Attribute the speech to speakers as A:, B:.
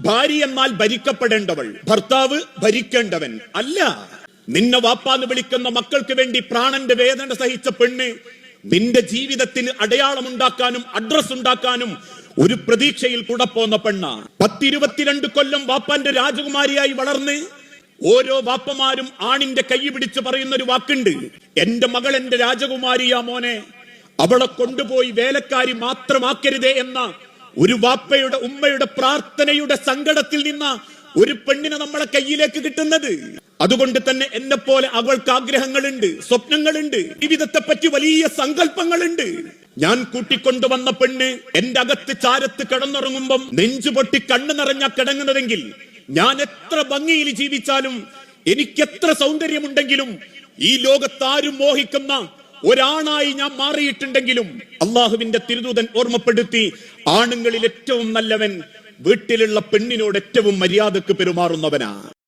A: ഭാര്യ എന്നാൽ ഭരിക്കപ്പെടേണ്ടവൾ, ഭർത്താവ് ഭരിക്കേണ്ടവൻ അല്ല. നിന്നെ വാപ്പാന്ന് വിളിക്കുന്ന മക്കൾക്ക് വേണ്ടി പ്രാണന്റെ വേദന സഹിച്ച പെണ്ണ് നിന്റെ ജീവിതത്തിന് അടയാളമുണ്ടാക്കാനും അഡ്രസ് ഉണ്ടാക്കാനും ഒരു പ്രതീക്ഷയിൽ കൂടെ പോന്ന പെണ്ണ. 10-22 കൊല്ലം വാപ്പാന്റെ രാജകുമാരിയായി വളർന്ന് ഓരോ വാപ്പമാരും ആണിന്റെ കൈ പിടിച്ച് പറയുന്ന ഒരു വാക്കുണ്ട്, എന്റെ മകൾ എന്റെ രാജകുമാരിയാ മോനെ, അവളെ കൊണ്ടുപോയി വേലക്കാരി മാത്രമാക്കരുതേ എന്ന ഒരു വാപ്പയുടെ ഉമ്മയുടെ പ്രാർത്ഥനയുടെ സങ്കടത്തിൽ നിന്ന് ഒരു പെണ്ണിനെ നമ്മളെ കയ്യിലേക്ക് കിട്ടുന്നത്. അതുകൊണ്ട് തന്നെ എന്നെ പോലെ അവൾക്ക് ആഗ്രഹങ്ങളുണ്ട്, സ്വപ്നങ്ങളുണ്ട്, ജീവിതത്തെ പറ്റി വലിയ സങ്കല്പങ്ങളുണ്ട്. ഞാൻ കൂട്ടിക്കൊണ്ടുവന്ന പെണ്ണ് എന്റെ അകത്ത് ചാരത്ത് കിടന്നുറങ്ങുമ്പം നെഞ്ചു പൊട്ടി കണ്ണു നിറഞ്ഞ കിടങ്ങുന്നതെങ്കിൽ ഞാൻ എത്ര ഭംഗിയിൽ ജീവിച്ചാലും എനിക്കെത്ര സൗന്ദര്യമുണ്ടെങ്കിലും ഈ ലോകത്താരും മോഹിക്കുന്ന ഒരാണായി ഞാൻ മാറിയിട്ടുണ്ടെങ്കിലും അള്ളാഹുവിന്റെ തിരുദൂതൻ ഓർമ്മപ്പെടുത്തി, ആണുങ്ങളിൽ ഏറ്റവും നല്ലവൻ വീട്ടിലുള്ള പെണ്ണിനോട് ഏറ്റവും മര്യാദക്ക് പെരുമാറുന്നവനാ.